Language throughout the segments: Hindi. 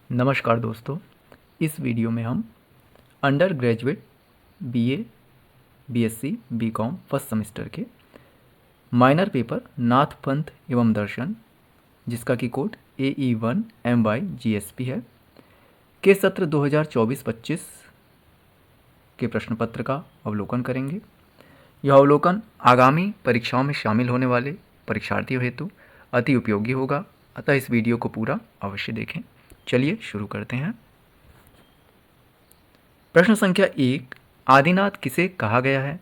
नमस्कार दोस्तों, इस वीडियो में हम undergraduate BA, BSc, BCom first semester के माइनर पेपर नाथ पंथ एवं दर्शन, जिसका की कोड AE1MY है, के सत्र 2024-25 के प्रश्न पत्र का अवलोकन करेंगे। यह अवलोकन आगामी परीक्षाओं में शामिल होने वाले परीक्षार्थियों हेतु अति उपयोगी होगा, अतः इस वीडियो को पूरा अवश्य देखें। चलिए शुरू करते हैं। प्रश्न संख्या 1, आदिनाथ किसे कहा गया है?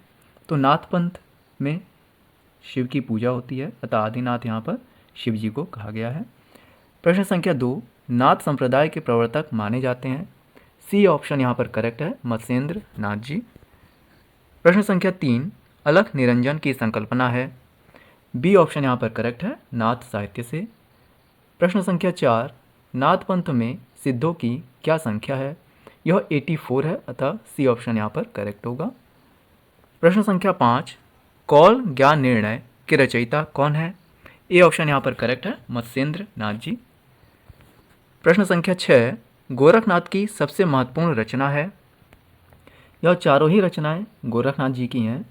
तो नाथ पंथ में शिव की पूजा होती है, अतः आदिनाथ यहाँ पर शिव जी को कहा गया है। प्रश्न संख्या 2, नाथ संप्रदाय के प्रवर्तक माने जाते हैं। सी ऑप्शन यहाँ पर करेक्ट है, मत्स्येंद्र नाथ जी। प्रश्न संख्या 3, अलख निरंजन की संकल्पना है। बी ऑप्शन यहाँ पर करेक्ट है, नाथ साहित्य से। प्रश्न संख्या 4, नाथ पंथ में सिद्धों की क्या संख्या है? यह 84 है, अतः सी ऑप्शन यहाँ पर करेक्ट होगा। प्रश्न संख्या 5, कौल ज्ञान निर्णय के रचयिता कौन है? ए ऑप्शन यहाँ पर करेक्ट है, मत्स्येंद्र नाथ जी। प्रश्न संख्या 6, गोरखनाथ की सबसे महत्वपूर्ण रचना है। यह चारों ही रचनाएं गोरखनाथ जी की हैं,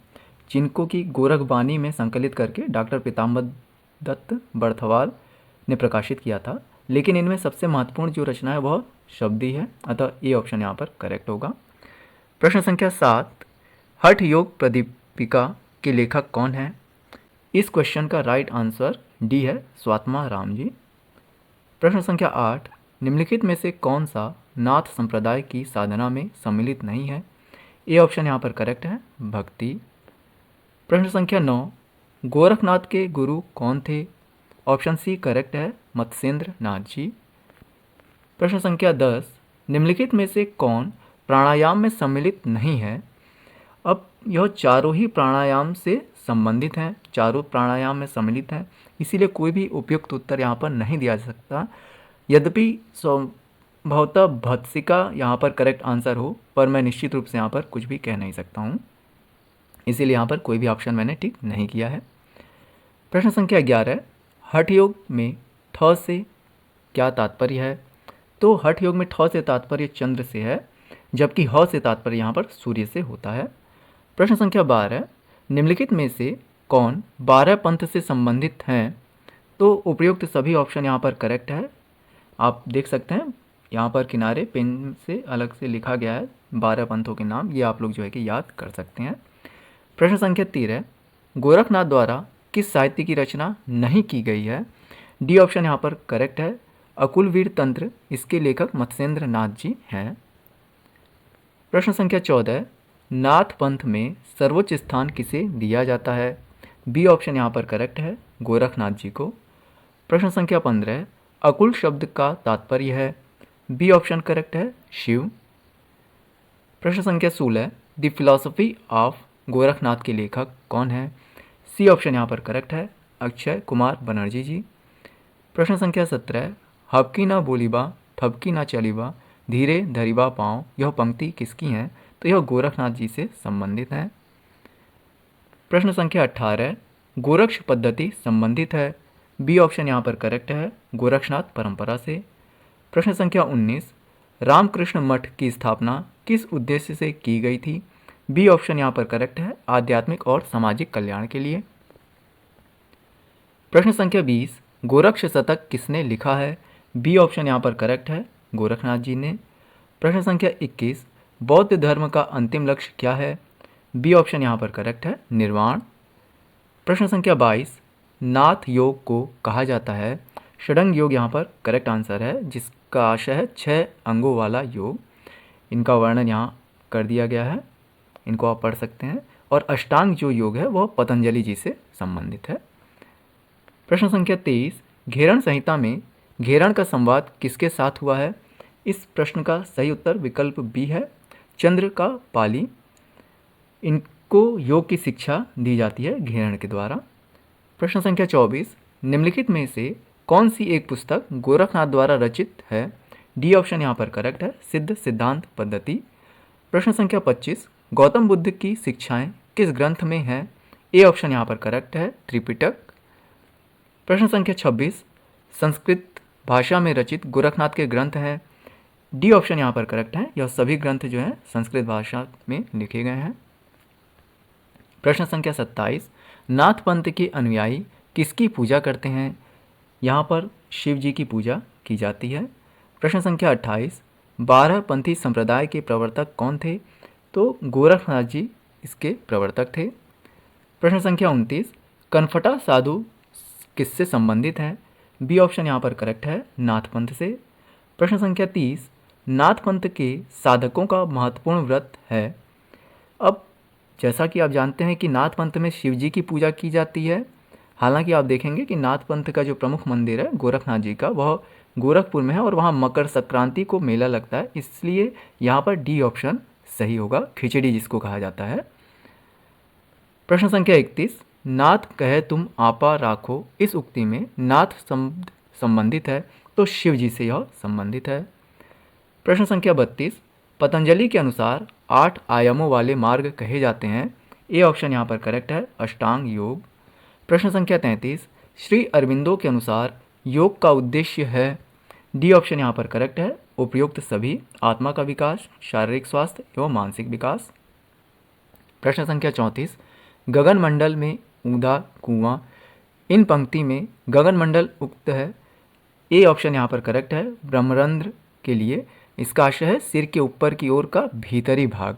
जिनको कि गोरखबानी में संकलित करके डॉक्टर पीताम्बर दत्त बड़थवाल ने प्रकाशित किया था, लेकिन इनमें सबसे महत्वपूर्ण जो रचना है वह शब्दी है, अतः ए ऑप्शन यहाँ पर करेक्ट होगा। प्रश्न संख्या 7, हठ योग प्रदीपिका के लेखक कौन है? इस क्वेश्चन का राइट आंसर डी है, स्वात्मा राम जी। प्रश्न संख्या 8, निम्नलिखित में से कौन सा नाथ संप्रदाय की साधना में सम्मिलित नहीं है? ए ऑप्शन यहाँ पर करेक्ट है, भक्ति। प्रश्न संख्या 9, गोरखनाथ के गुरु कौन थे? ऑप्शन सी करेक्ट है, मत्स्येंद्र नाथ जी। प्रश्न संख्या 10, निम्नलिखित में से कौन प्राणायाम में सम्मिलित नहीं है? अब यह चारों ही प्राणायाम से संबंधित हैं, चारों प्राणायाम में सम्मिलित हैं, इसीलिए कोई भी उपयुक्त उत्तर यहाँ पर नहीं दिया जा सकता। यद्यपि संभवतः भत्सिका यहाँ पर करेक्ट आंसर हो, पर मैं निश्चित रूप से यहाँ पर कुछ भी कह नहीं सकता हूँ, इसीलिए यहाँ पर कोई भी ऑप्शन मैंने टिक नहीं किया है। प्रश्न संख्या 11, हठ योग में ठ से क्या तात्पर्य है? तो हठ योग में ठ से तात्पर्य चंद्र से है, जबकि ह से तात्पर्य यहाँ पर सूर्य से होता है। प्रश्न संख्या 12, निम्नलिखित में से कौन 12 पंथ से संबंधित हैं? तो उपयुक्त सभी ऑप्शन यहाँ पर करेक्ट है। आप देख सकते हैं यहाँ पर किनारे पेन से अलग से लिखा गया है 12 पंथों के नाम, ये आप लोग जो है कि याद कर सकते हैं। प्रश्न संख्या 13, गोरखनाथ द्वारा किस साहित्य की रचना नहीं की गई है? डी ऑप्शन यहाँ पर करेक्ट है, अकुलवीर तंत्र, इसके लेखक मत्स्येंद्र नाथ जी हैं। प्रश्न संख्या 14, नाथ पंथ में सर्वोच्च स्थान किसे दिया जाता है? बी ऑप्शन यहाँ पर करेक्ट है, गोरखनाथ जी को। प्रश्न संख्या 15, अकुल शब्द का तात्पर्य है। बी ऑप्शन करेक्ट है, शिव। प्रश्न संख्या 16, द फिलॉसफी ऑफ गोरखनाथ के लेखक कौन है? सी ऑप्शन यहाँ पर करेक्ट है, अक्षय कुमार बनर्जी जी। प्रश्न संख्या 17, हबकी ना बोलीबा ठबकी ना चलीबा धीरे धरीबा पाँव, यह पंक्ति किसकी है? तो यह गोरखनाथ जी से संबंधित है। प्रश्न संख्या 18, गोरक्ष पद्धति संबंधित है। बी ऑप्शन यहाँ पर करेक्ट है, गोरक्षनाथ परंपरा से। प्रश्न संख्या 19, रामकृष्ण मठ की स्थापना किस उद्देश्य से की गई थी? बी ऑप्शन यहाँ पर करेक्ट है, आध्यात्मिक और सामाजिक कल्याण के लिए। प्रश्न संख्या 20, गोरक्ष शतक किसने लिखा है? बी ऑप्शन यहाँ पर करेक्ट है, गोरखनाथ जी ने। प्रश्न संख्या 21, बौद्ध धर्म का अंतिम लक्ष्य क्या है? बी ऑप्शन यहाँ पर करेक्ट है, निर्वाण। प्रश्न संख्या 22, नाथ योग को कहा जाता है। षडंग योग यहाँ पर करेक्ट आंसर है, जिसका आशय है 6 अंगों वाला योग। इनका वर्णन यहाँ कर दिया गया है, इनको आप पढ़ सकते हैं। और अष्टांग जो योग है वह पतंजलि जी से संबंधित है। प्रश्न संख्या 23, घेरण संहिता में घेरण का संवाद किसके साथ हुआ है? इस प्रश्न का सही उत्तर विकल्प बी है, चंद्र का पाली। इनको योग की शिक्षा दी जाती है घेरण के द्वारा। प्रश्न संख्या 24, निम्नलिखित में से कौन सी एक पुस्तक गोरखनाथ द्वारा रचित है? डी ऑप्शन यहाँ पर करेक्ट है, सिद्ध सिद्धांत पद्धति। प्रश्न संख्या 25, गौतम बुद्ध की शिक्षाएं किस ग्रंथ में हैं? ए ऑप्शन यहाँ पर करेक्ट है, त्रिपिटक। प्रश्न संख्या 26, संस्कृत भाषा में रचित गोरखनाथ के ग्रंथ हैं। डी ऑप्शन यहाँ पर करेक्ट है। यह सभी ग्रंथ जो है संस्कृत भाषा में लिखे गए हैं। प्रश्न संख्या 27, नाथ पंथ के अनुयायी किसकी पूजा करते हैं? यहाँ पर शिव जी की पूजा की जाती है। प्रश्न संख्या 28, 12 पंथी संप्रदाय के प्रवर्तक कौन थे? तो गोरखनाथ जी इसके प्रवर्तक थे। प्रश्न संख्या 29, कनफटा साधु किससे संबंधित हैं? बी ऑप्शन यहाँ पर करेक्ट है, नाथ पंथ से। प्रश्न संख्या 30, नाथ पंथ के साधकों का महत्वपूर्ण व्रत है। अब जैसा कि आप जानते हैं कि नाथ पंथ में शिव जी की पूजा की जाती है। हालांकि आप देखेंगे कि नाथ पंथ का जो प्रमुख मंदिर है गोरखनाथ जी का, वह गोरखपुर में है और वहाँ मकर संक्रांति को मेला लगता है, इसलिए यहाँ पर डी ऑप्शन सही होगा, खिचड़ी जिसको कहा जाता है। प्रश्न संख्या 31, नाथ कहे तुम आपा राखो, इस उक्ति में नाथ शब्द संबंधित है तो शिव जी से यह संबंधित है। प्रश्न संख्या 32, पतंजलि के अनुसार 8 आयामों वाले मार्ग कहे जाते हैं। ए ऑप्शन यहाँ पर करेक्ट है, अष्टांग योग। प्रश्न संख्या 33, श्री अरविंदो के अनुसार योग का उद्देश्य है। डी ऑप्शन यहाँ पर करेक्ट है, उपयुक्त सभी, आत्मा का विकास, शारीरिक स्वास्थ्य एवं मानसिक विकास। प्रश्न संख्या 34, गगन मंडल में ऊंधा कुआं, इन पंक्ति में गगन मंडल उक्त है। ए ऑप्शन यहाँ पर करेक्ट है, ब्रह्मरंध्र के लिए इसका आशय है सिर के ऊपर की ओर का भीतरी भाग।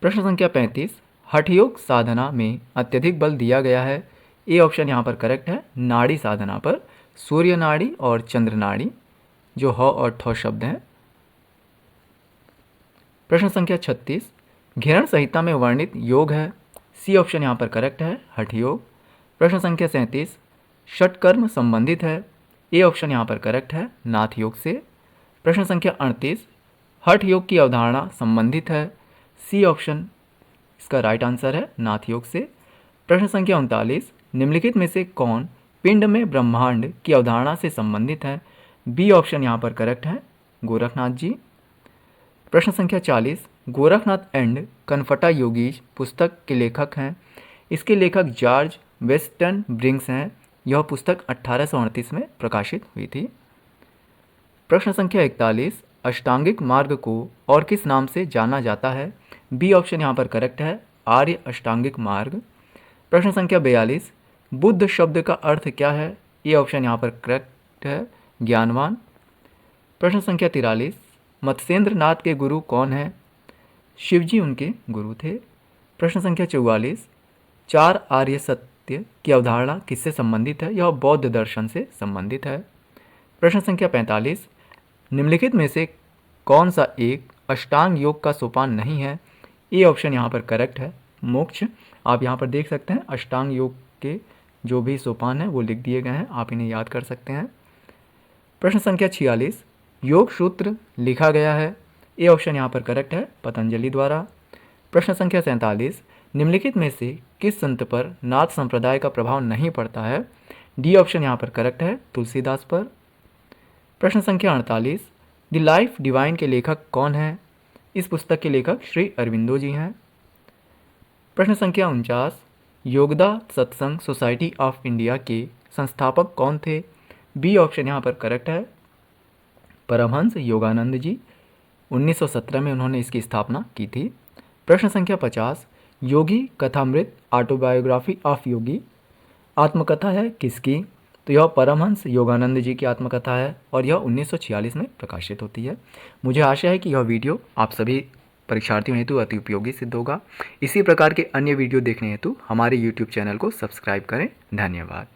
प्रश्न संख्या 35, हठयोग साधना में अत्यधिक बल दिया गया है। ए ऑप्शन यहाँ पर करेक्ट है, नाड़ी साधना पर, सूर्य नाड़ी और चंद्र नाड़ी जो ह और ठ शब्द हैं। प्रश्न संख्या 36, घेरण संहिता में वर्णित योग है। सी ऑप्शन यहाँ पर करेक्ट है, हठ योग। प्रश्न संख्या 37, षटकर्म संबंधित है। ए ऑप्शन यहाँ पर करेक्ट है, नाथ योग से। प्रश्न संख्या 38, हठ योग की अवधारणा संबंधित है। सी ऑप्शन इसका राइट आंसर है, नाथ योग से। प्रश्न संख्या 39, निम्नलिखित में से कौन पिंड में ब्रह्मांड की अवधारणा से संबंधित है? बी ऑप्शन यहाँ पर करेक्ट है, गोरखनाथ जी। प्रश्न संख्या 40, गोरखनाथ एंड कनफटा योगीज पुस्तक के लेखक हैं। इसके लेखक जॉर्ज वेस्टन ब्रिंग्स हैं। यह पुस्तक 1838 में प्रकाशित हुई थी। प्रश्न संख्या 41, अष्टांगिक मार्ग को और किस नाम से जाना जाता है? बी ऑप्शन यहाँ पर करेक्ट है, आर्य अष्टांगिक मार्ग। प्रश्न संख्या 42, बुद्ध शब्द का अर्थ क्या है? ए ऑप्शन यहाँ पर करेक्ट है, ज्ञानवान। प्रश्न संख्या 43, मत्स्येंद्र नाथ के गुरु कौन है? शिवजी उनके गुरु थे। प्रश्न संख्या 44, 4 आर्य सत्य की अवधारणा किससे संबंधित है? यह बौद्ध दर्शन से संबंधित है। प्रश्न संख्या 45, निम्नलिखित में से कौन सा एक अष्टांग योग का सोपान नहीं है? ए ऑप्शन यहाँ पर करेक्ट है, मोक्ष। आप यहाँ पर देख सकते हैं अष्टांग योग के जो भी सोपान हैं वो लिख दिए गए हैं, आप इन्हें याद कर सकते हैं। प्रश्न संख्या 46, योग सूत्र लिखा गया है। ए ऑप्शन यहाँ पर करेक्ट है, पतंजलि द्वारा। प्रश्न संख्या 47, निम्नलिखित में से किस संत पर नाथ संप्रदाय का प्रभाव नहीं पड़ता है? डी ऑप्शन यहाँ पर करेक्ट है, तुलसीदास पर। प्रश्न संख्या 48, द लाइफ डिवाइन के लेखक कौन है? इस पुस्तक के लेखक श्री अरविंदो जी हैं। प्रश्न संख्या 49, योगदा सत्संग सोसाइटी ऑफ इंडिया के संस्थापक कौन थे? बी ऑप्शन यहाँ पर करेक्ट है, परमहंस योगानंद जी। 1917 में उन्होंने इसकी स्थापना की थी। प्रश्न संख्या 50, योगी कथामृत ऑटोबायोग्राफी ऑफ योगी आत्मकथा है किसकी? तो यह परमहंस योगानंद जी की आत्मकथा है और यह 1946 में प्रकाशित होती है। मुझे आशा है कि यह वीडियो आप सभी परीक्षार्थियों हेतु अति उपयोगी सिद्ध होगा। इसी प्रकार के अन्य वीडियो देखने हेतु हमारे YouTube चैनल को सब्सक्राइब करें। धन्यवाद।